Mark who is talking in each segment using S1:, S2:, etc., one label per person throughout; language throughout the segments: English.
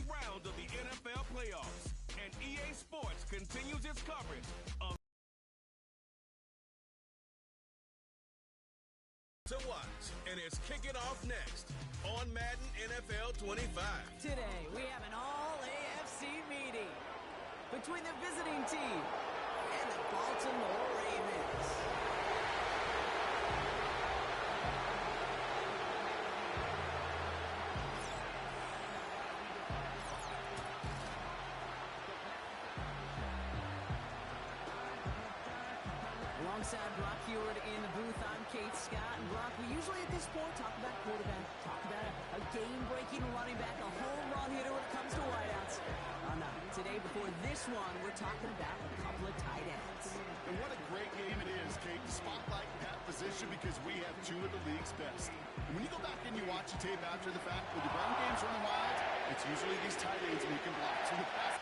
S1: round of the NFL playoffs, and EA Sports continues its coverage of to watch, and it's kicking off next on Madden NFL 25.
S2: Today, we have an all-AFC meeting between the visiting team and the Baltimore Ravens. Alongside Brock Heward in the booth, I'm Kate Scott. And Brock, we usually at this point talk about quarterback, talk about a game-breaking running back, a home run hitter when it comes to wideouts. No. Today, before this one, we're talking about a couple of tight ends.
S3: And what a great game it is, Kate, to spotlight that position because we have two of the league's best. And when you go back and you watch the tape after the fact, when the ground game's running wild, it's usually these tight ends making blocks in the pass.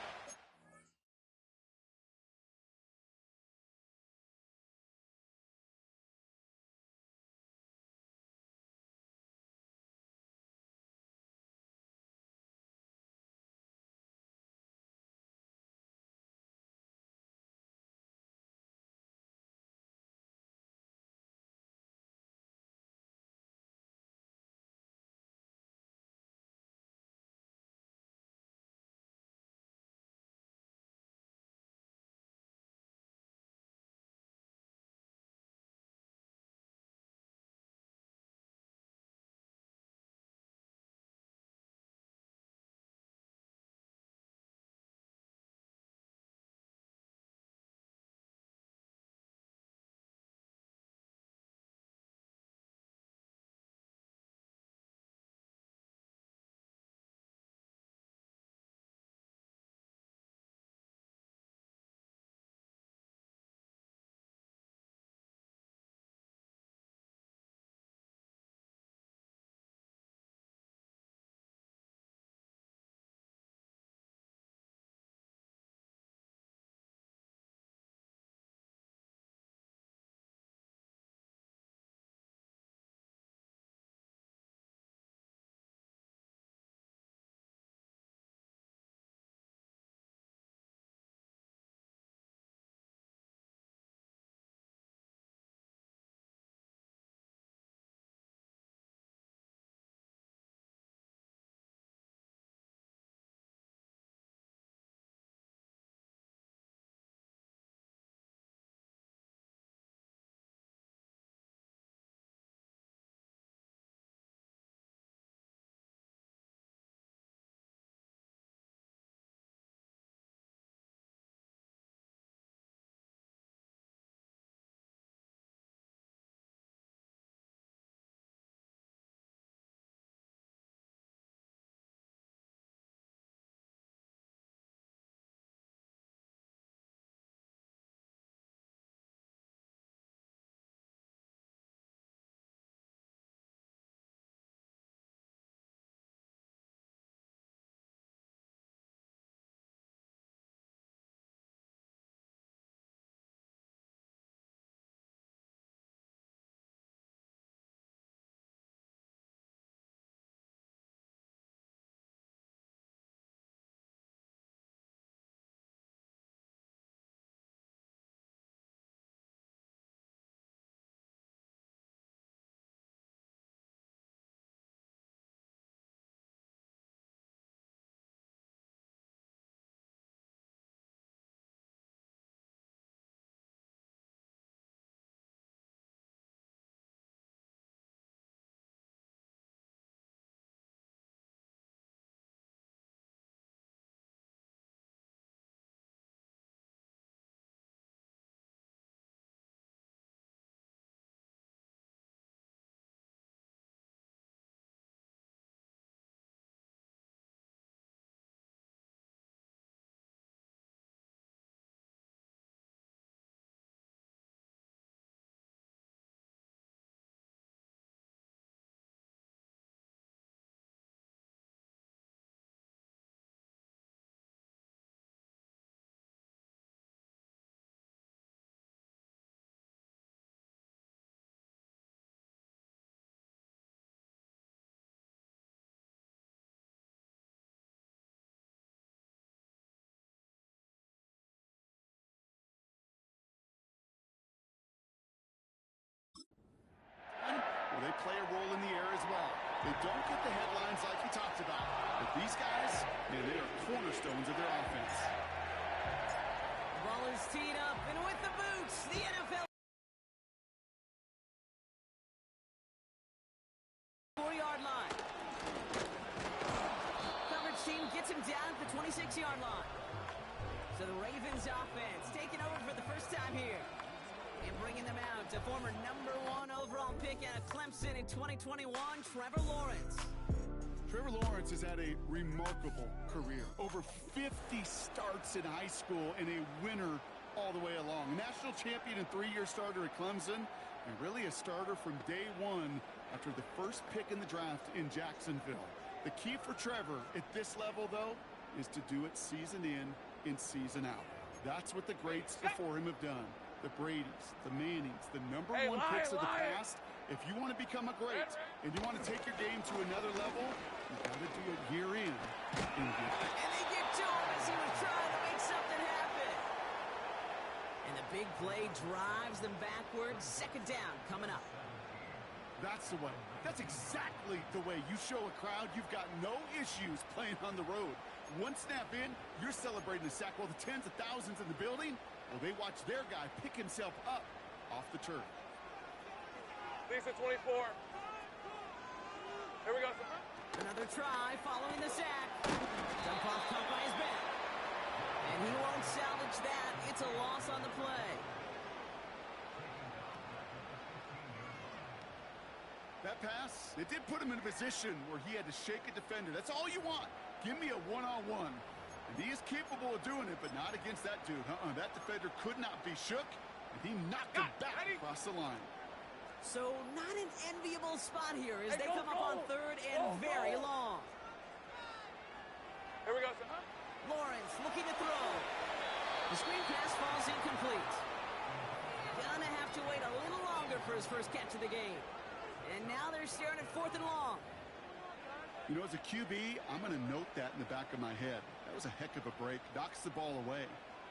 S3: They don't get the headlines like you talked about. But these guys, man, they are cornerstones of their offense.
S2: Ball is teed up, and with the boots, the NFL 4-yard line. Coverage team gets him down at the 26-yard line. So the Ravens offense taking over for the first time here. And bringing them out to former #1 overall pick out of Clemson in 2021, Trevor Lawrence.
S3: Trevor Lawrence has had a remarkable career. Over 50 starts in high school and a winner all the way along. A national champion and 3-year starter at Clemson, and really a starter from day one after the first pick in the draft in Jacksonville. The key for Trevor at this level, though, is to do it season in and season out. That's what the greats before him have done. The Bradys, the Mannings, the #1 picks of the past. If you want to become a great and you want to take your game to another level, you got to do it year in and year out.
S2: And they get to him as he was trying to make something happen. And the big play drives them backwards. Second down coming up.
S3: That's the way. That's exactly the way you show a crowd you've got no issues playing on the road. One snap in, you're celebrating the sack while the tens of thousands in the building, well, they watch their guy pick himself up off the turf.
S4: Lisa 24. Here we go.
S2: Another try following the sack. Dump off caught by his back. And he won't salvage that. It's a loss on the play.
S3: That pass, it did put him in a position where he had to shake a defender. That's all you want. Give me a one-on-one. And he is capable of doing it, but not against that dude. That defender could not be shook, and he knocked him back across the line.
S2: So not an enviable spot here as they come up on third and very long.
S4: Here we go, son.
S2: Lawrence looking to throw. The screen pass falls incomplete. Gonna have to wait a little longer for his first catch of the game. And now they're staring at 4th and long.
S3: You know, as a QB, I'm going to note that in the back of my head. That was a heck of a break. Knocks the ball away.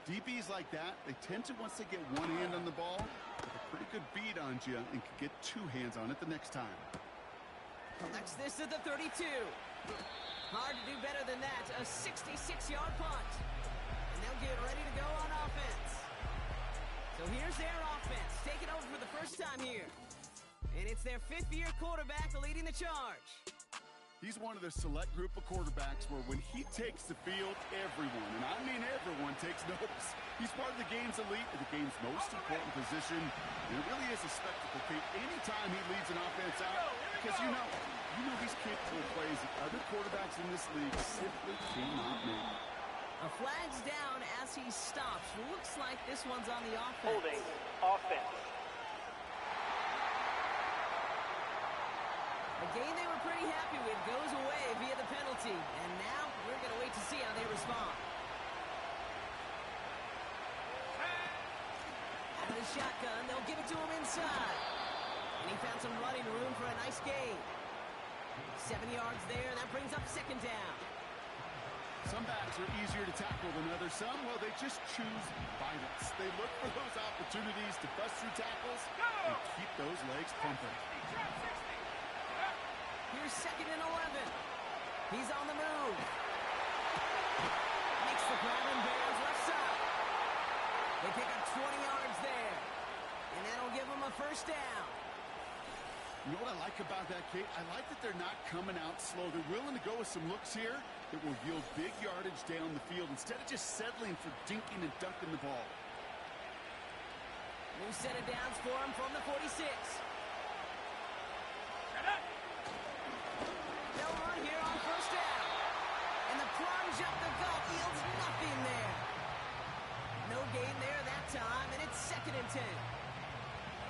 S3: DBs like that, they tend to, once they get one hand on the ball, have a pretty good beat on you and can get 2 hands on it the next time.
S2: Collects this at the 32. Hard to do better than that. A 66-yard punt. And they'll get ready to go on offense. So here's their offense, taking over for the first time here. And it's their 5th-year quarterback leading the charge.
S3: He's one of the select group of quarterbacks where when he takes the field, everyone, and I mean everyone, takes notice. He's part of the game's elite and the game's most important position. And it really is a spectacle, Pete, anytime he leads an offense out. Because you know he's capable of plays that other quarterbacks in this league simply cannot make.
S2: A flag's down as he stops. Looks like this one's on the offense.
S4: Holding offense.
S2: A game they were pretty happy with goes away via the penalty. And now we're going to wait to see how they respond. Out of the shotgun, they'll give it to him inside. And he found some running room for a nice gain. 7 yards there. That brings up 2nd down.
S3: Some backs are easier to tackle than others. Some, well, they just choose violence. They look for those opportunities to bust through tackles and keep those legs pumping.
S2: Here's 2nd and 11. He's on the move. Makes the grab and Bears left side. They pick up 20 yards there. And that'll give them a 1st down.
S3: You know what I like about that, Kate? I like that they're not coming out slow. They're willing to go with some looks here that will yield big yardage down the field instead of just settling for dinking and dunking the ball.
S2: New set of downs for him from the 46. They'll run here on 1st down. And the plunge up the gut yields nothing there. No gain there that time, and it's 2nd and 10.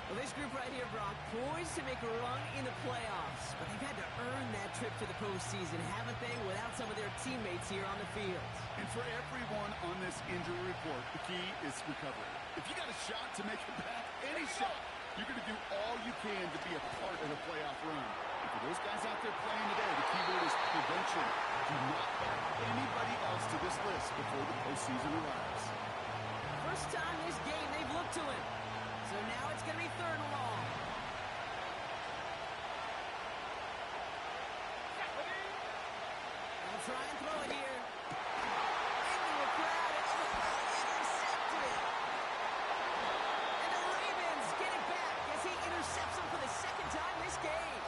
S2: Well, this group right here, Brock, poised to make a run in the playoffs. But they've had to earn that trip to the postseason, haven't they, without some of their teammates here on the field.
S3: And for everyone on this injury report, the key is recovery. If you got a shot to make it back, any shot, you're going to do all you can to be a part of the playoff run. And for those guys out there playing today, the key word is prevention. Do not add anybody else to this list before the postseason arrives.
S2: First time this game they've looked to him. So now it's going to be 3rd and long. They'll try and throw it here. Into a crowd. It's intercepted. And the Ravens get it back as he intercepts him for the second time this game.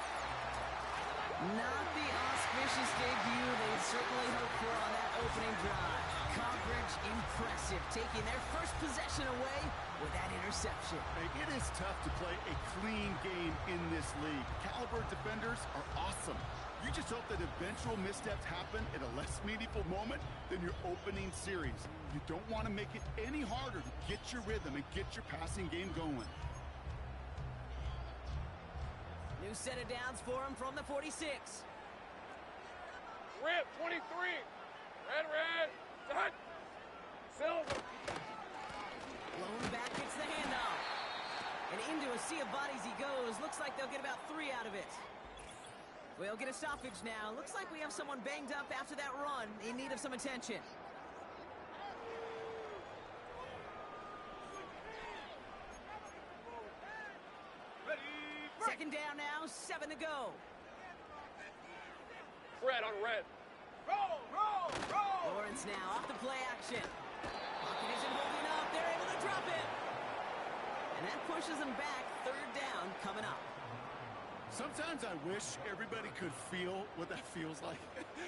S2: Not the auspicious debut they'd certainly hoped for on that opening drive. Coverage impressive, taking their first possession away with that interception.
S3: Hey, it is tough to play a clean game in this league. Caliber defenders are awesome. You just hope that eventual missteps happen at a less meaningful moment than your opening series. You don't want to make it any harder to get your rhythm and get your passing game going.
S2: New set of downs for him from the 46.
S4: Rip, 23. Red. Set. Silver.
S2: Blown back, gets the handoff. And into a sea of bodies he goes. Looks like they'll get about 3 out of it. We'll get a stoppage now. Looks like we have someone banged up after that run in need of some attention. Second down now, 7 to go.
S4: Fred on red. Roll.
S2: Lawrence now off the play action. Pocket isn't holding up. They're able to drop it. And that pushes them back. Third down coming up.
S3: Sometimes I wish everybody could feel what that feels like.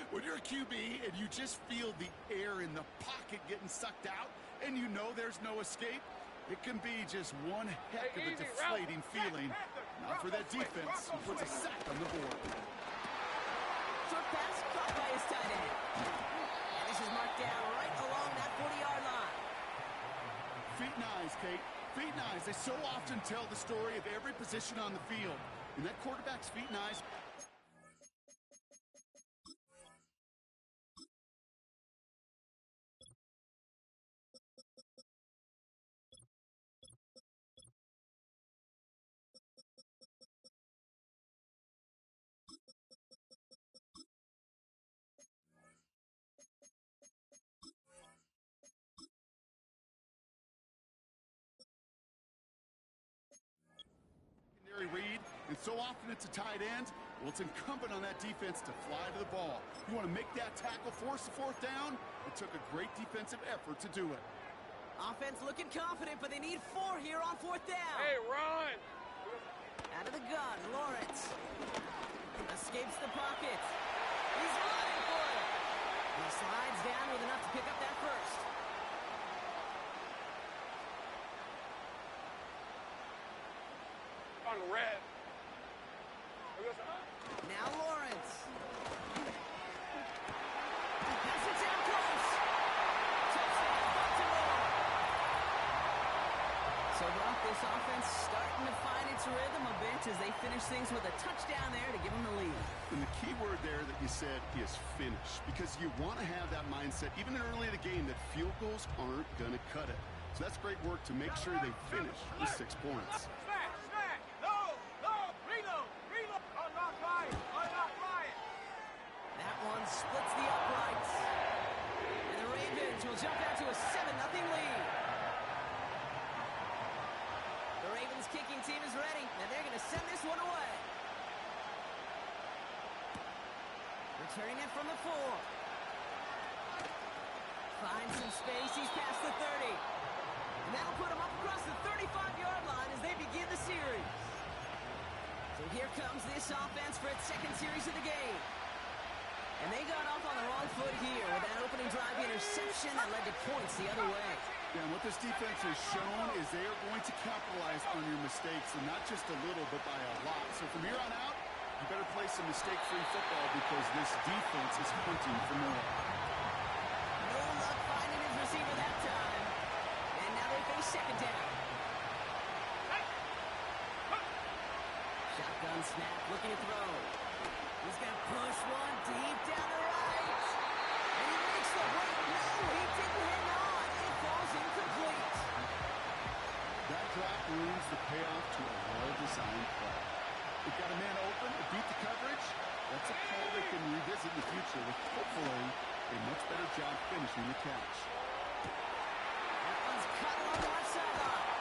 S3: When you're a QB and you just feel the air in the pocket getting sucked out and you know there's no escape, it can be just one heck of a deflating feeling. Not for that defense, who puts a sack on the board.
S2: Short pass caught by his tight end. And this is marked down right along that 40-yard line.
S3: Feet and eyes, Kate. Feet and eyes. They so often tell the story of every position on the field. And that quarterback's feet and eyes. Read, and so often it's a tight end. Well, it's incumbent on that defense to fly to the ball. You want to make that tackle, force the fourth down. It took a great defensive effort to do it.
S2: Offense looking confident, but they need 4 here on fourth down.
S4: Hey, run.
S2: Out of the gun, Lawrence escapes the pocket. He's running for it. He slides down with enough to pick up that first.
S4: On red.
S2: Now Lawrence. Pass it down close. Touchdown, Baltimore. So Brock, this offense starting to find its rhythm a bit as they finish things with a touchdown there to give them the lead.
S3: And the key word there that you said is finish, because you want to have that mindset, even early in the game, that field goals aren't going to cut it. So that's great work to make sure they finish with 6 points.
S2: That one splits the uprights. And the Ravens will jump out to a 7-0 lead. The Ravens kicking team is ready, and they're going to send this one away. Returning it from the 4. Finds some space. He's past the 30. And that'll put him up across the 35-yard line as they begin the series. So here comes this offense for its second series of the game. And they got off on the wrong foot here with that opening drive interception that led to points the other way.
S3: Yeah, and what this defense has shown is they are going to capitalize on your mistakes, and not just a little, but by a lot. So from here on out, you better play some mistake-free football because this defense is hunting for more.
S2: No luck finding his receiver that time. And now they face second down. Shotgun snap, looking to throw. He's going to push one deep down the right. And he makes the break. No, he didn't hang on. It falls incomplete.
S3: That drop ruins the payoff to a well-designed play. They've got a man open to beat the coverage. That's a call they can revisit in the future with hopefully a much better job finishing the catch.
S2: That one's cut on the left sideline.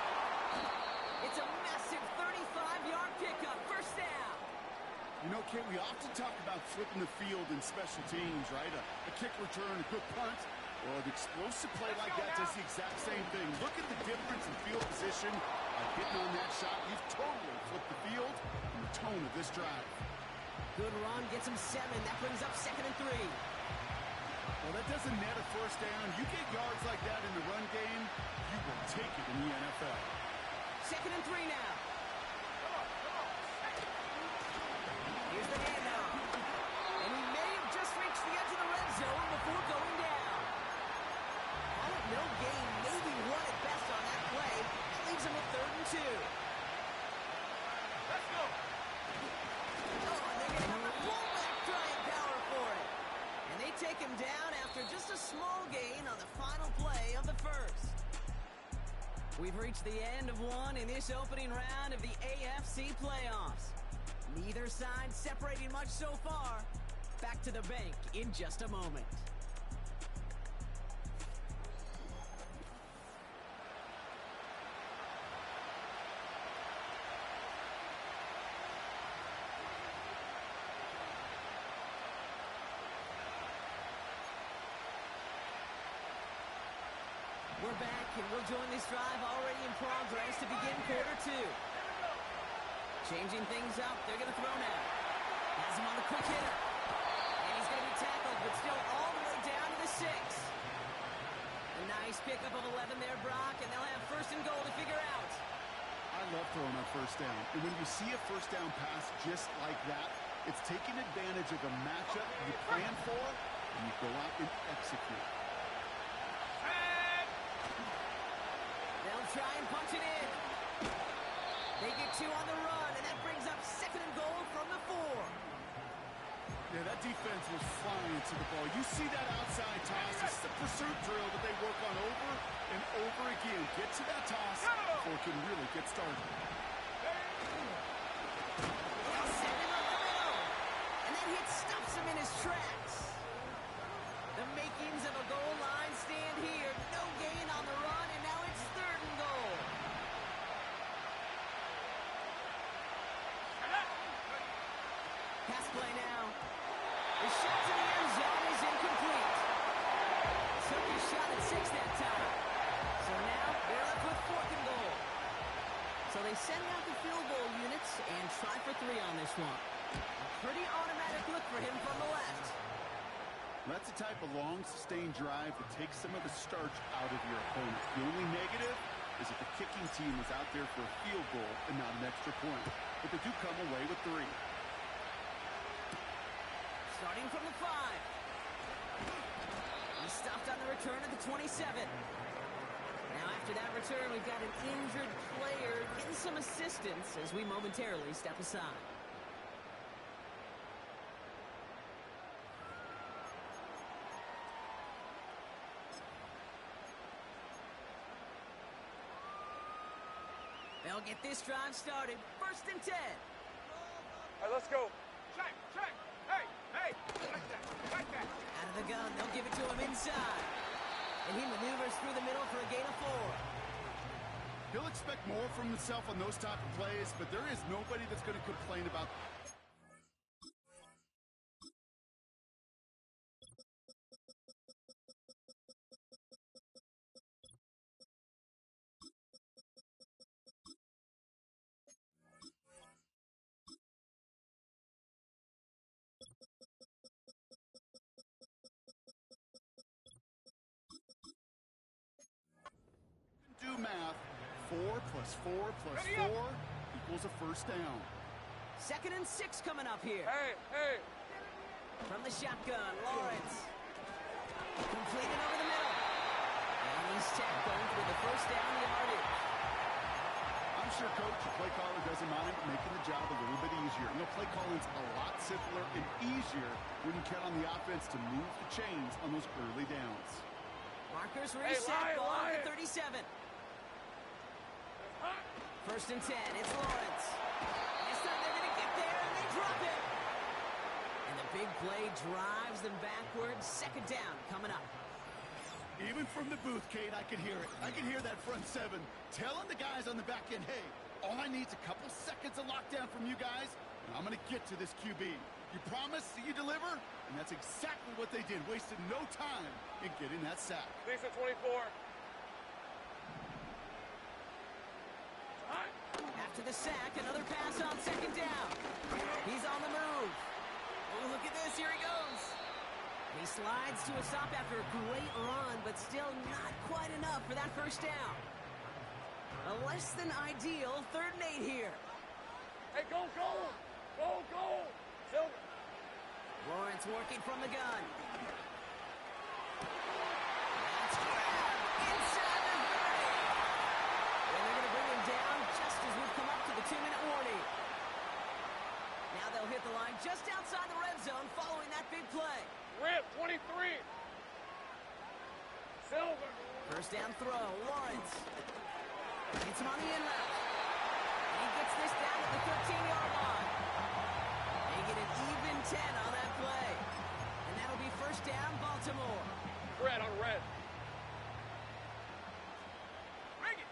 S2: It's a massive 35-yard pickup. First down.
S3: You know, Kate, we often talk about flipping the field in special teams, right? A kick return, a good punt. Well, an explosive play like that does the exact same thing. Look at the difference in field position. By getting on that shot, you've totally flipped the field and the tone of this drive.
S2: Good run, gets him 7. That brings up 2nd and 3.
S3: Well, that doesn't net a first down. You get yards like that in the run game, you will take it in the NFL.
S2: 2nd and 3 now. Here's the handoff. And he may have just reached the edge of the red zone before going down. Call it no gain, maybe 1 at best on that play. That leaves him with 3rd and 2.
S4: Let's go.
S2: Oh, and they're going to have a fullback trying power for it. And they take him down after just a small gain on the final play of the first. We've reached the end of one in this opening round of the AFC playoffs. Neither side separating much so far. Back to the bank in just a moment. We're back, and we'll join this drive already in progress to begin quarter 2. Changing things up, they're going to throw now. Has him on the quick hitter. And he's going to be tackled, but still all the way down to the 6. A nice pickup of 11 there, Brock, and they'll have 1st and goal to figure out.
S3: I love throwing on first down. And when you see a first down pass just like that, it's taking advantage of a matchup you plan for, and you go out and execute.
S2: They'll try and punch it in. They get 2 on the run, and that brings up 2nd and goal from the 4.
S3: Yeah, that defense was flying to the ball. You see that outside toss. It's the pursuit drill that they work on over and over again. Get to that toss before it can really get started.
S2: They'll send him up the middle. And that hit stops him in his tracks. The makings of a goal line stand here. No gain on the run, and now it's 3rd and goal. Pass play now. The shot to the end zone is incomplete. Took his shot at 6 that time. So now they're left with 4th and goal. So they send out the field goal units and try for 3 on this one. A pretty automatic look for him from the left.
S3: That's the type of long, sustained drive that takes some of the starch out of your opponent. The only negative is if the kicking team is out there for a field goal and not an extra point. But they do come away with 3.
S2: Starting from the 5. He stopped on the return at the 27. Now after that return, we've got an injured player getting some assistance as we momentarily step aside. They'll get this drive started. 1st and 10.
S4: All right, let's go. Check, check. Hey, hey. Like that, like that.
S2: Out of the gun, they'll give it to him inside. And he maneuvers through the middle for a gain of 4.
S3: He'll expect more from himself on those type of plays, but there is nobody that's going to complain about math. 4 plus 4 plus 4 equals a 1st down.
S2: 2nd and 6 coming up here.
S4: Hey, hey.
S2: From the shotgun, Lawrence. Completed over the middle. And he's tackled with the 1st down yardage.
S3: I'm sure Coach, the play caller, doesn't mind making the job a little bit easier. You know, play calling's a lot simpler and easier when you count on the offense to move the chains on those early downs.
S2: Markers reset, ball at the 37. 1st and 10, it's Lawrence. This time they're going to get there, and they drop it. And the big play drives them backwards. 2nd down coming up.
S3: Even from the booth, Kate, I could hear it. I could hear that front 7 telling the guys on the back end, hey, all I need is a couple seconds of lockdown from you guys, And I'm going to get to this QB. You promise that you deliver? And that's exactly what they did. Wasted no time in getting that sack.
S4: Lisa 24.
S2: After the sack, another pass on second down. He's on the move. Oh, look at this. Here he goes. He slides to a stop after a great run, but still not quite enough for that first down. A less than ideal 3rd and 8 here.
S4: Hey, go, go! Go, go! Silver.
S2: Lawrence working from the gun. That's grabbed inside the 30. And they're going to bring him down just as we've come up to the 2-minute warning. Now they'll hit the line just outside the red zone following that big play.
S4: Rip, 23. Silver.
S2: First down throw, Lawrence. Gets him on the inlet. He gets this down at the 13-yard line. They get an even 10 on that play. And that'll be first down, Baltimore.
S4: Red on red. Bring it.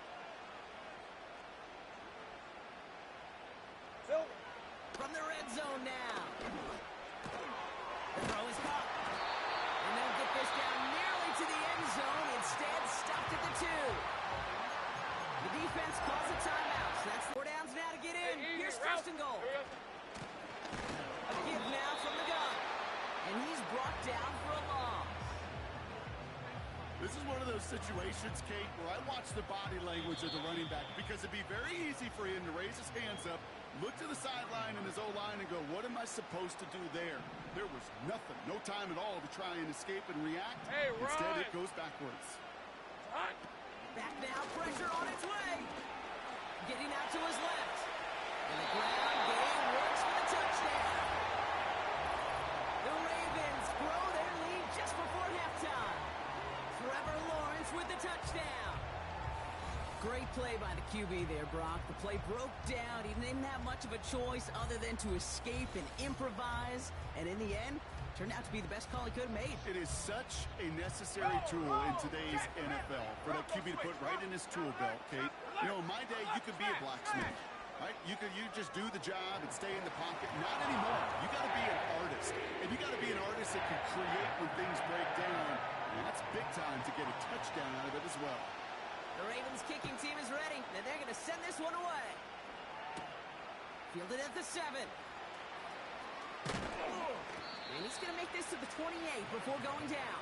S4: Silver.
S2: From the red zone now. The throw is caught. And they'll get this down nearly to the end zone. Instead, stopped at the 2. The defense calls a timeout. So that's 4 downs now to get in. Here's first and goal. A give now from the gun. And he's brought down for a loss.
S3: This is one of those situations, Kate, where I watch the body language of the running back because it'd be very easy for him to raise his hands up, look to the sideline and his O-line and go, what am I supposed to do there? There was nothing, no time at all to try and escape and react.
S4: Hey,
S3: Instead,
S4: Ryan.
S3: it goes backwards.
S4: Hot.
S2: Back now, pressure on its way. Getting out to his left. And the ground game works for the touchdown. The Ravens grow their lead just before halftime. Trevor Lawrence with the touchdown. Great play by the QB there, Brock. The play broke down. He didn't have much of a choice other than to escape and improvise. And in the end, turned out to be the best call he could have made.
S3: It is such a necessary tool in today's NFL for that QB to put right in his tool belt, Kate. You know, in my day, you could be a blacksmith, right? You just do the job and stay in the pocket. Not anymore. You got to be an artist. And you got to be an artist that can create when things break down. And that's big time to get a touchdown out of it as well.
S2: The Ravens kicking team is ready, and they're going to send this one away. Fielded at the 7. And he's going to make this to the 28 before going down.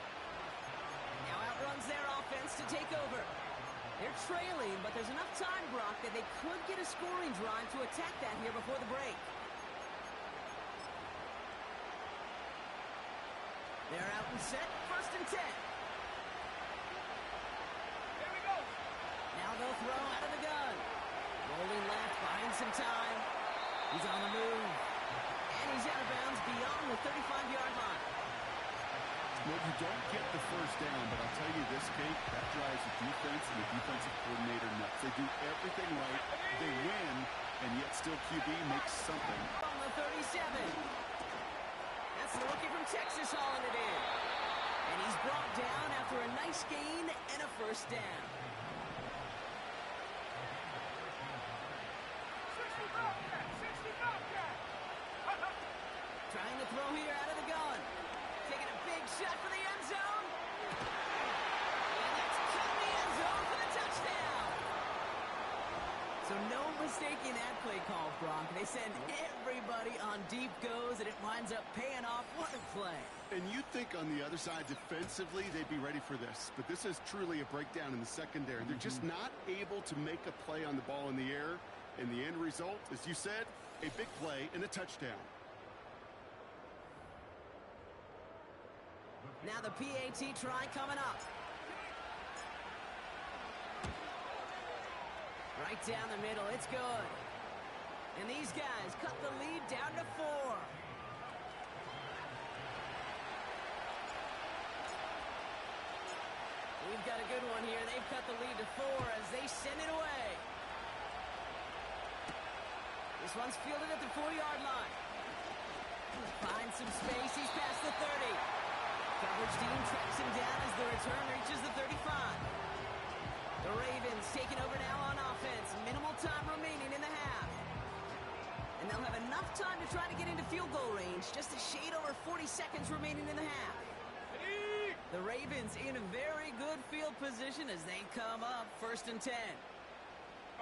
S2: Now outruns their offense to take over. They're trailing, but there's enough time, Brock, that they could get a scoring drive to attack that here before the break. They're out and set, first and 10.
S4: Here we go.
S2: Now they'll throw out of the gun. Rolling left, buying some time. He's on the move. And he's out of bounds beyond the 35-yard line.
S3: Well, you don't get the first down, but I'll tell you this, Kate, that drives the defense and the defensive coordinator nuts. They do everything right, they win, and yet still QB makes something.
S2: On the 37. That's the rookie from Texas hauling it in. And he's brought down after a nice gain and a first down.
S4: 60 Bobcat. 60 Bobcat.
S2: Trying to throw here out of the gun. Taking a big shot for the end zone. And that's caught the end zone for the touchdown. So no mistaking that play call, Brock. They send everybody on deep goes, and it winds up paying off. What a play.
S3: And you'd think on the other side, defensively, they'd be ready for this. But this is truly a breakdown in the secondary. They're just not able to make a play on the ball in the air. And the end result, as you said, a big play and a touchdown.
S2: Now the PAT try coming up. Right down the middle, it's good. And these guys cut the lead down to 4. We've got a good one here. They've cut the lead to 4 as they send it away. This one's fielded at the 4-yard line. Finds some space. He's past the 30. Coverage team tracks him down as the return reaches the 35. The Ravens taking over now on offense. Minimal time remaining in the half. And they'll have enough time to try to get into field goal range. Just a shade over 40 seconds remaining in the half. The Ravens in a very good field position as they come up 1st and 10.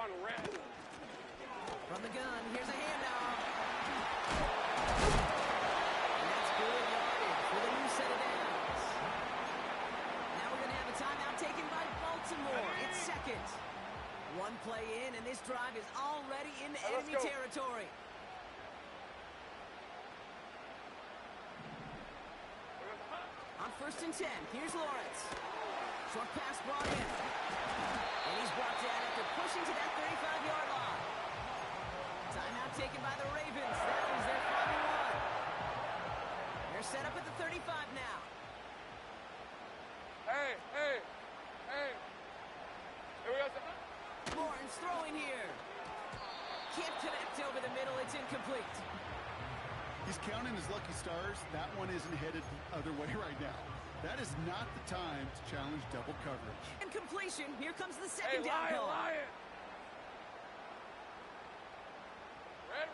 S4: On red.
S2: From the gun, here's a handoff. And that's good yardage for the new set of downs. Now we're going to have a timeout taken by Baltimore. It's 2nd. One play in, and this drive is already in enemy territory. On 1st and 10, here's Lawrence. Short pass brought in. And he's brought down after pushing to that 35-yard line. Timeout taken by the Ravens. That was their final one. They're set up at the 35 now.
S4: Hey. Here we go.
S2: Lawrence throwing here. Can't connect over the middle. It's incomplete.
S3: He's counting his lucky stars. That one isn't headed the other way right now. That is not the time to challenge double coverage.
S2: And completion. Here comes the second down
S4: Lion,
S2: call.
S4: Lion. Red.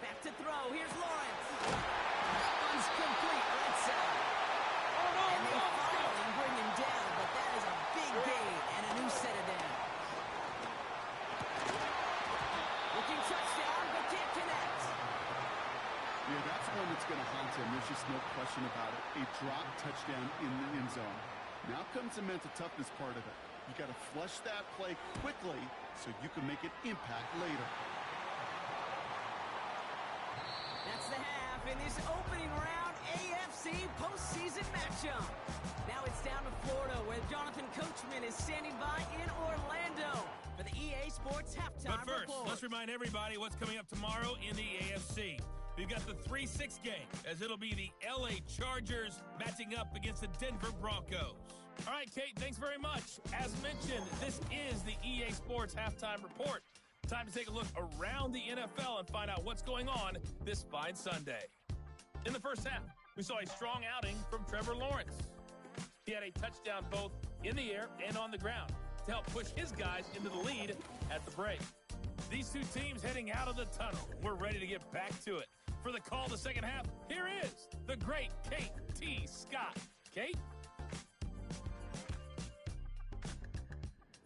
S2: Back to throw. Here's Lawrence. That one's complete. Red side. And they fall and bring him down, but that is a big gain and a new set of downs. Looking touchdown, but can't connect.
S3: Yeah, that's one that's going to haunt him. There's just no question about it. A drop touchdown in the end zone. Now comes the mental toughness part of it. You got to flush that play quickly so you can make an impact later.
S2: That's the half in this opening round AFC postseason matchup. Now it's down to Florida, where Jonathan Coachman is standing by in Orlando for the EA Sports halftime
S1: But first,
S2: report.
S1: let's remind everybody what's coming up tomorrow in the AFC. We've got the 3-6 game, as it'll be the LA Chargers matching up against the Denver Broncos. All right, Kate, thanks very much. As mentioned, this is the EA Sports halftime report. Time to take a look around the NFL and find out what's going on this fine Sunday. In the first half, we saw a strong outing from Trevor Lawrence. He had a touchdown both in the air and on the ground to help push his guys into the lead at the break. These two teams heading out of the tunnel. We're ready to get back to it. For the call the second half, here is the great Kate T. Scott. Kate?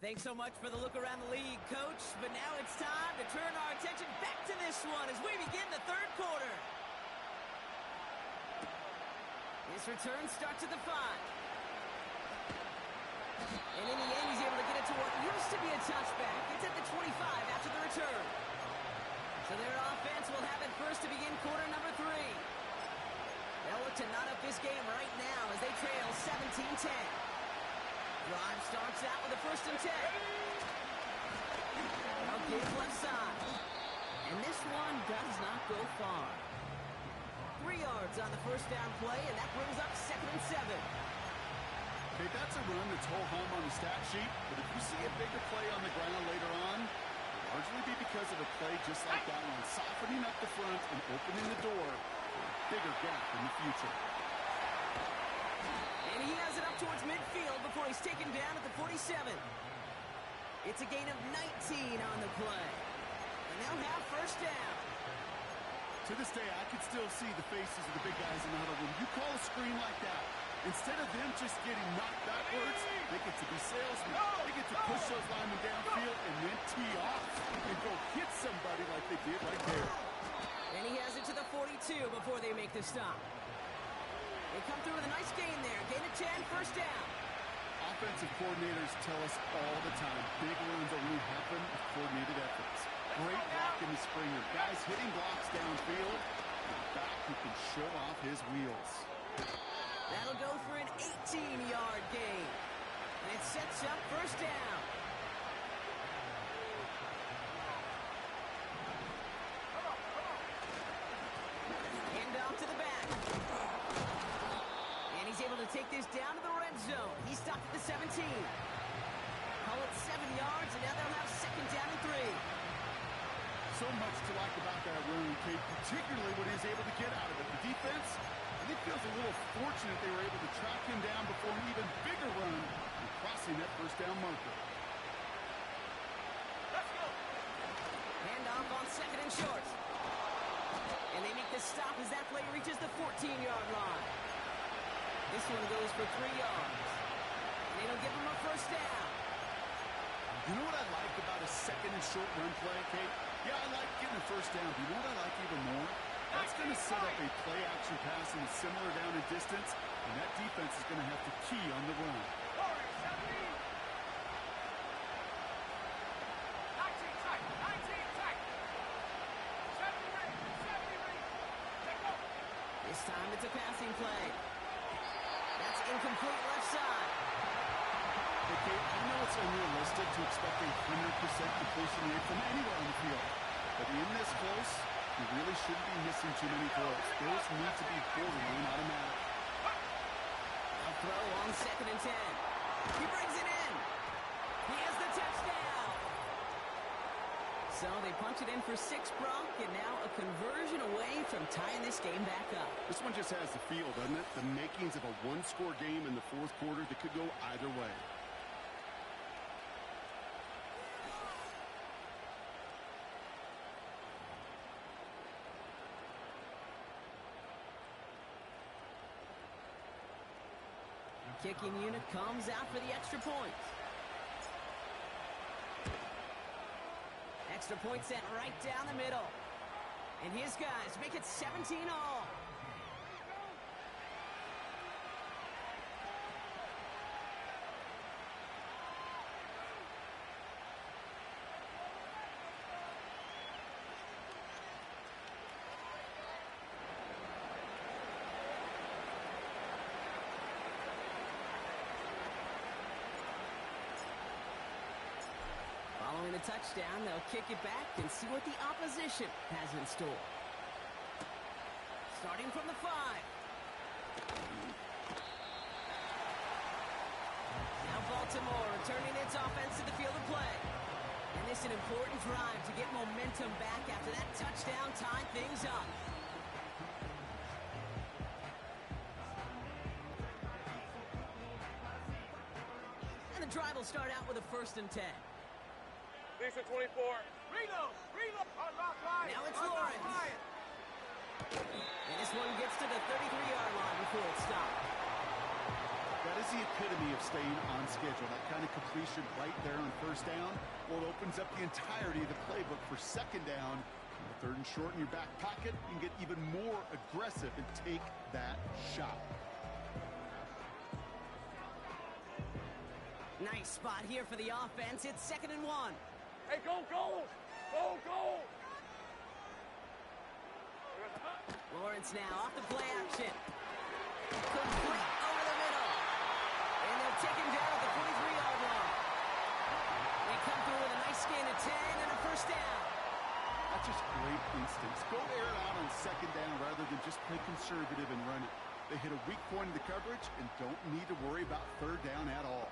S2: Thanks so much for the look around the league, Coach. But now it's time to turn our attention back to this one as we begin the third quarter. This return starts at the 5. And in the end, he's able to get it to what used to be a touchback. It's at the 25 after the return. So their offense will have it first to begin quarter number 3. They'll look to knot up this game right now as they trail 17-10. Drive starts out with a 1st and 10. Okay, left side. And this one does not go far. 3 yards on the first down play, and that brings up 2nd and 7.
S3: Okay, that's a run that's ho-hum on the stat sheet, but if you see a bigger play on the ground later on, it'll largely be because of a play just like that one, softening up the front and opening the door for a bigger gap in the future.
S2: And he has it up towards midfield before he's taken down at the 47. It's a gain of 19 on the play. And they'll have first down.
S3: To this day, I can still see the faces of the big guys in the huddle. When you call a screen like that, instead of them just getting knocked backwards, they get to be salesmen. They get to push those linemen downfield and then tee off and go hit somebody like they did right there.
S2: And he has it to the 42 before they make the stop. They come through with a nice gain there. Gain of 10, first down.
S3: Offensive coordinators tell us all the time, big runs only happen with coordinated efforts. Great block in the Springer. Guys hitting blocks downfield. And back who can show off his wheels.
S2: That'll go for an 18-yard gain. And it sets up first down. Hand off to the back. And he's able to take this down to the red zone. He stopped at the 17. Call it 7 yards, and now they'll have 2nd down and 3.
S3: So much to like about that run, Kate, particularly what he's able to get out of it. The defense, I think, feels a little fortunate they were able to track him down before an even bigger run and crossing that first down marker.
S2: Hand off on 2nd and short. play reaches the 14-yard line. This one goes for 3 yards. And it'll give him a first down.
S3: You know what I like about a second and short run play, Kate? Yeah, I like getting a first down. But you know what I like even more? That's going to set up a play-action pass in a similar down and distance, and that defense is going to have to key on the run.
S2: This time it's a passing play. That's incomplete left side.
S3: Okay, I know it's unrealistic to expect a 100% completion rate from anywhere on the field. But in this close, you really shouldn't be missing too many throws. Those need to be borderline automatic.
S2: A throw on 2nd and 10. He brings it in. He has the touchdown. So they punch it in for 6, Brock, and now a conversion away from tying this game back up.
S3: This one just has the feel, doesn't it? The makings of a one-score game in the fourth quarter that could go either way.
S2: Kicking unit comes out for the extra point. Extra point sent right down the middle. And his guys make it 17 all. Following the touchdown, they'll kick it back and see what the opposition has in store. Starting from the 5. Now Baltimore returning its offense to the field of play. And this is an important drive to get momentum back after that touchdown tied things up. And the drive will start out with a 1st and 10.
S4: Lisa 24. Reload!
S2: Now it's Lawrence. And this one gets to the 33-yard line before it's stopped.
S3: That is the epitome of staying on schedule. That kind of completion right there on 1st down. Well, it opens up the entirety of the playbook for 2nd down. 3rd and short in your back pocket. You can get even more aggressive and take that shot.
S2: Nice spot here for the offense. It's 2nd and 1.
S4: Hey, go, goal! Go, goal!
S2: Lawrence now off the play action. Complete over the middle. And they'll take him down at the 43-yard line. They come through with a nice gain of 10 and a 1st down.
S3: That's just great instincts. Go air it out on 2nd down rather than just play conservative and run it. They hit a weak point in the coverage and don't need to worry about 3rd down at all.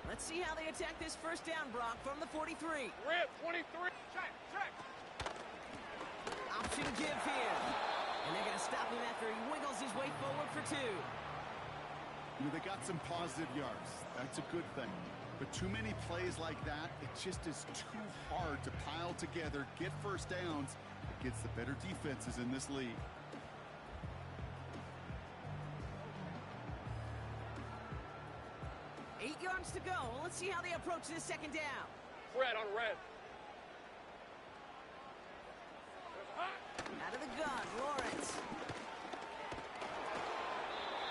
S2: Let's see how they attack this 1st down, Brock, from the 43.
S4: Rip, 23. Check.
S2: Option give here. And they're going to stop him after he wiggles his way forward for 2.
S3: You know, they got some positive yards. That's a good thing. But too many plays like that, it just is too hard to pile together, get 1st downs against the better defenses in this league.
S2: Yards to go. Well, let's see how they approach this 2nd down.
S4: Red on red.
S2: Out of the gun, Lawrence.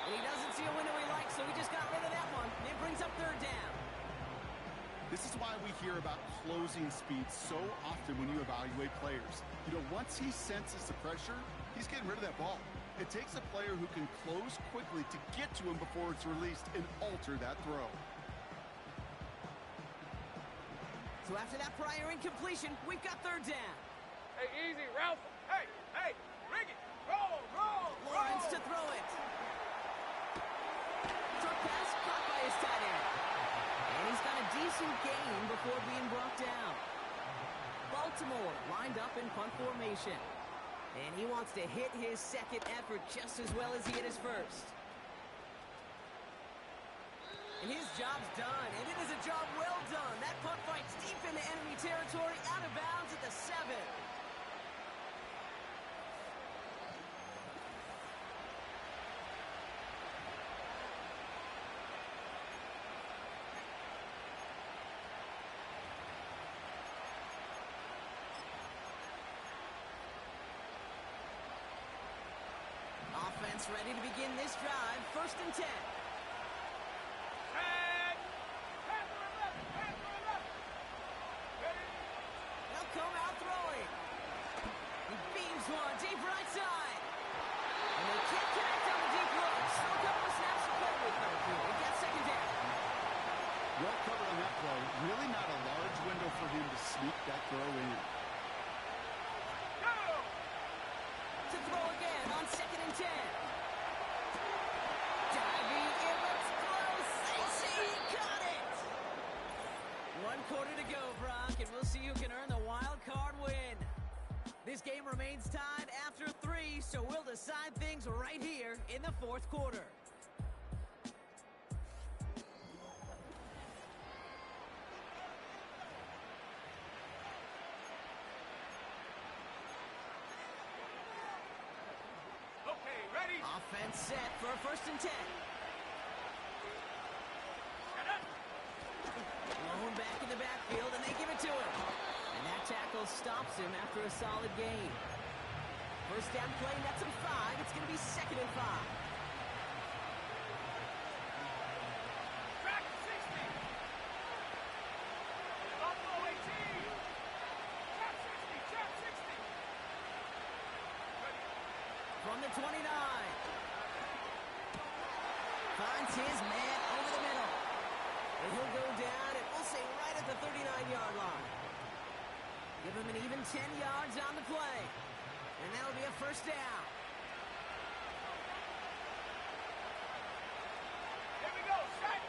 S2: And he doesn't see a window he likes, so he just got rid of that one. It brings up 3rd down.
S3: This is why we hear about closing speed so often when you evaluate players. You know, once he senses the pressure, he's getting rid of that ball. It takes a player who can close quickly to get to him before it's released and alter that throw.
S2: So after that prior incompletion, we've got 3rd down.
S4: Hey, easy, Ralph. Hey, rig it. Roll.
S2: Lawrence to throw it. Short pass caught by his tight end. And he's got a decent gain before being brought down. Baltimore lined up in punt formation. And he wants to hit his 2nd effort just as well as he hit his 1st. And his job's done, and it is a job well done. That punt fights deep into enemy territory, out of bounds at the 7. Offense ready to begin this drive. 1st and 10. They'll come out throwing. He beams one deep right side. And they can't connect on the deep look. Still a couple of snaps to play with. They got 2nd down.
S3: Well covered on that play. Really not a large window for him to sneak that throw in.
S2: To throw again on 2nd and 10. Diving, it looks close. They say he caught it. 1 quarter to go, Brock, and we'll see who can earn the wild card win. This game remains tied after 3, so we'll decide things right here in the 4th quarter. Offense set for a 1st and 10. Blown back in the backfield, and they give it to him. And that tackle stops him after a solid gain. 1st down play, nets him 5. It's going to be 2nd and 5.
S4: Track 60. Buffalo 18. Track 60. Track 60.
S2: From the 29. Finds his man over the middle. And he'll go down, and we'll say right at the 39-yard line. Give him an even 10 yards on the play. And that'll be a 1st down.
S4: Here we go. Set.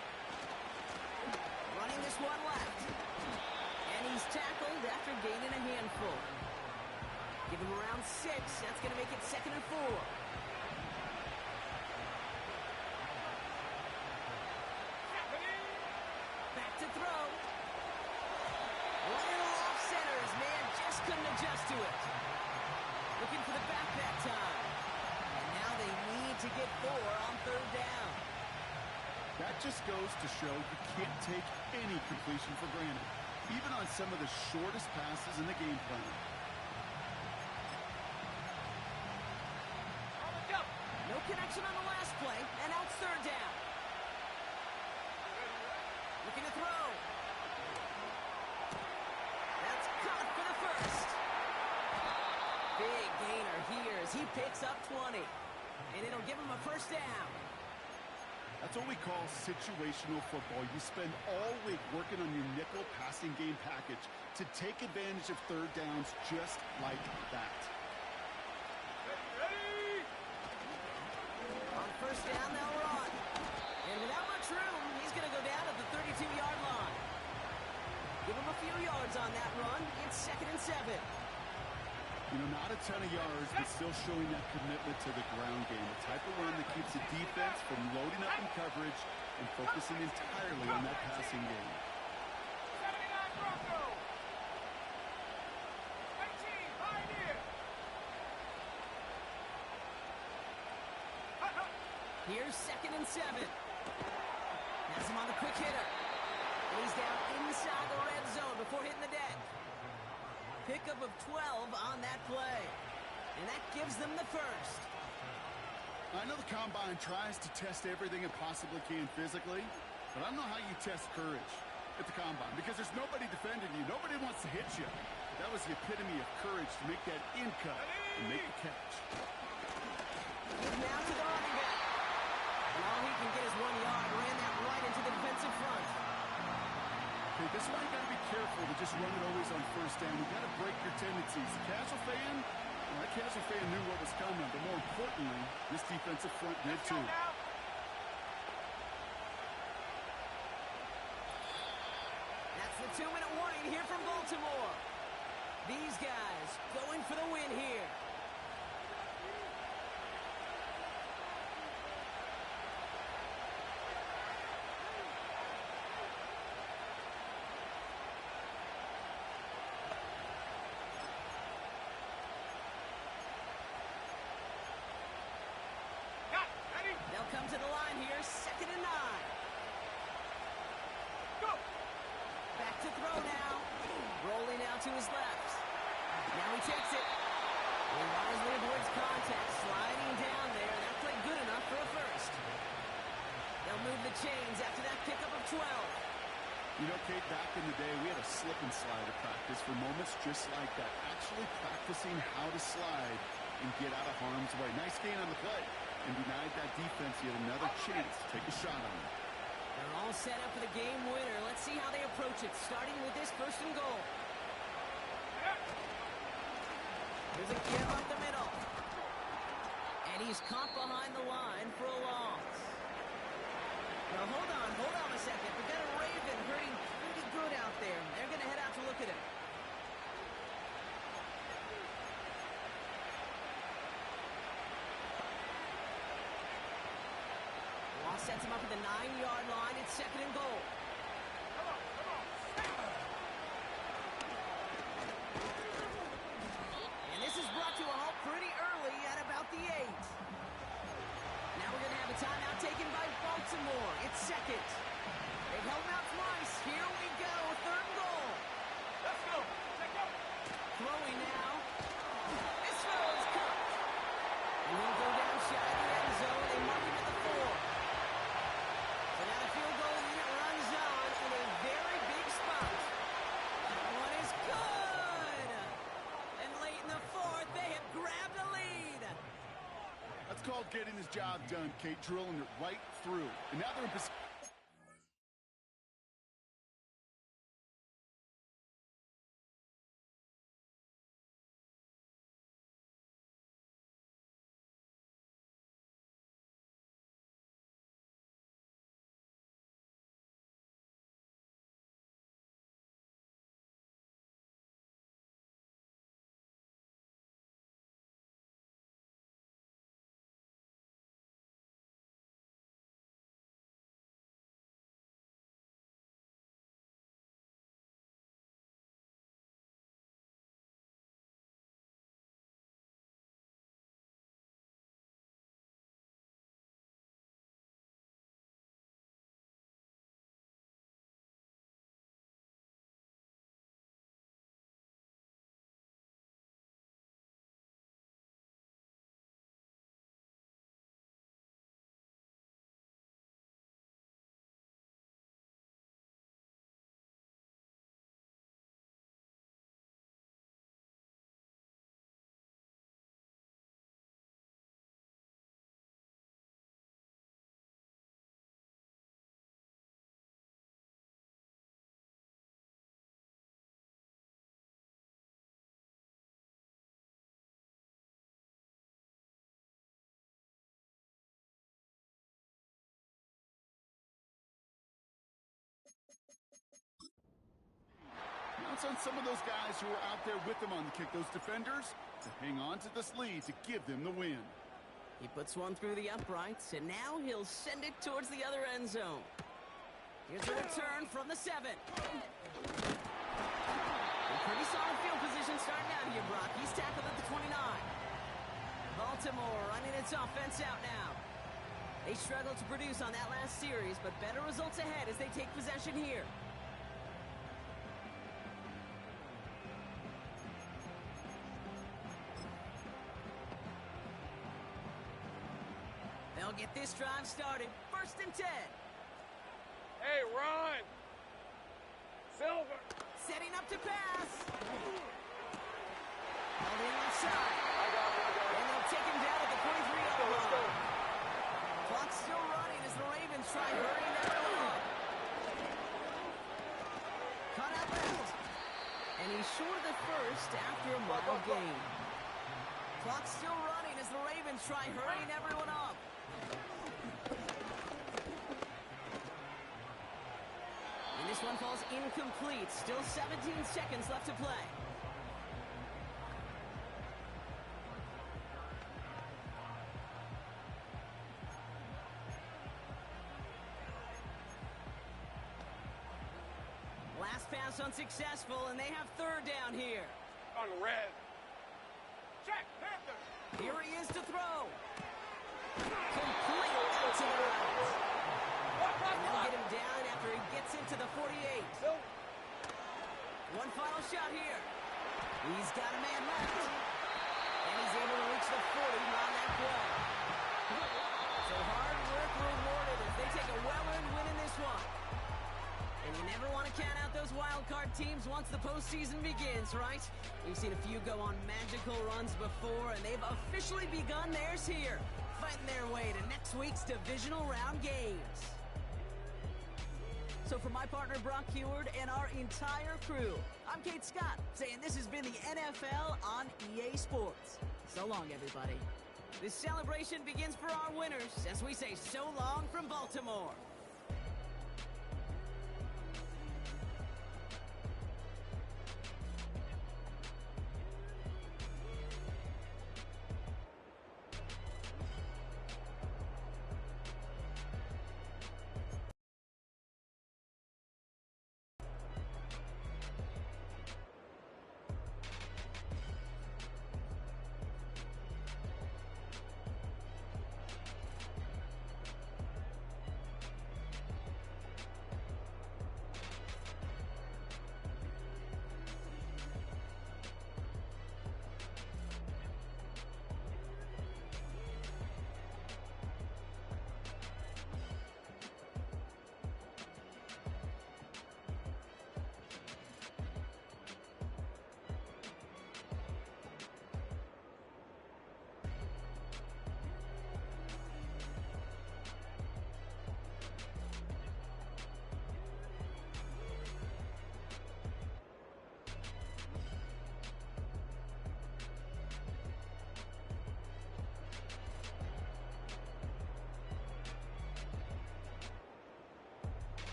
S2: Running this one left. And he's tackled after gaining a handful. Give him around 6. That's going to make it 2nd and 4. Back to throw. Running off center. His man just couldn't adjust to it. Looking for the back that time. And now they need to get 4 on 3rd down.
S3: That just goes to show you can't take any completion for granted, even on some of the shortest passes in the game plan.
S2: No connection on the last play, and now it's 3rd down. Looking to throw. That's caught for the 1st. Big gainer here as he picks up 20. And it'll give him a 1st down.
S3: That's what we call situational football. You spend all week working on your nickel passing game package to take advantage of 3rd downs just like that.
S2: On 1st down, they'll run. And without much room, he's going to go down at the 32-yard line. Give him a few yards on that run. It's 2nd and 7.
S3: You know, not a ton of yards, but still showing that commitment to the ground game. The type of run that keeps the defense from loading up in coverage and focusing entirely on that passing game.
S4: 79 Broncos. 19 Pioneer.
S2: Here's 2nd and 7. Has him on the quick hitter. And he's down inside the red zone before hitting the deck. Pickup of 12 on that play. And that gives them the 1st.
S3: I know the Combine tries to test everything it possibly can physically, but I don't know how you test courage at the Combine because there's nobody defending you. Nobody wants to hit you. That was the epitome of courage to make that in cut and make the catch.
S2: Now to the running back. And all he can get is 1 yard. Ran that right into the defensive front.
S3: Okay, this is why you got to be careful to just run it always on 1st down. You got to break your tendencies. The casual fan, well, that casual fan knew what was coming, but more importantly, this defensive front did too.
S2: That's the 2-minute warning here from Baltimore. These guys going for the win here. to the line here, 2nd and 9.
S4: Go!
S2: Back to throw now. Rolling out to his left. Now he takes it. He wisely avoids contact, sliding down there. That played good enough for a first. They'll move the chains after that pickup of 12.
S3: You know, Kate, back in the day, we had a slip and slide at practice for moments just like that. Actually practicing how to slide and get out of harm's way. Nice gain on the play. And denied that defense yet another chance to take a shot on him.
S2: They're all set up for the game winner. Let's see how they approach it, starting with this 1st and goal. There's a give up the middle. And he's caught behind the line for a loss. Now, hold on a second. We've got a Raven hurting pretty good out there. They're going to head out to look at him. Law sets him up at the 9-yard line. It's 2nd and goal. And this is brought to a halt pretty early at about the 8. Now we're going to have a timeout taken by Baltimore. It's 2nd. They've held him out twice. Here we go. 3rd and goal.
S4: Let's go. Check up.
S2: Throwing now. This throw is caught. And he'll go down shy of the end zone. They mark him at the 4. So now the field goal unit runs on in a very big spot. That one is good. And late in the 4th, they have grabbed a lead.
S3: That's called getting his job done, Kate, drilling it right through. And now they're in position. Counts on some of those guys who are out there with them on the kick, those defenders, to hang on to this lead to give them the win.
S2: He puts one through the uprights, and now he'll send it towards the other end zone. Here's a return from the 7. Pretty solid field position starting out here, Brock. He's tackled at the 29. Baltimore running its offense out now. They struggled to produce on that last series, but better results ahead as they take possession here. They'll get this drive started. 1st and 10.
S4: Hey, Ron. Silver.
S2: Setting up to pass. Held in left side.
S4: I got it.
S2: And they'll take him down at the 23-yard
S4: Let's go.
S2: line. Clock's still running as the Ravens try hurrying that along. Cut out left. And he's short of the first after a mile gain. Clock's still running as the Ravens try hurrying everyone up. And this one falls incomplete. Still 17 seconds left to play. Last pass unsuccessful, and they have 3rd down here.
S4: On red. Check, Panthers.
S2: Here he is to throw. Complete to the teams once the postseason begins, right? We've seen a few go on magical runs before, and they've officially begun theirs here, fighting their way to next week's divisional round games. So for my partner Brock Heward and our entire crew, I'm Kate Scott, saying this has been the NFL on EA Sports. So long, everybody. This celebration begins for our winners as we say so long from Baltimore.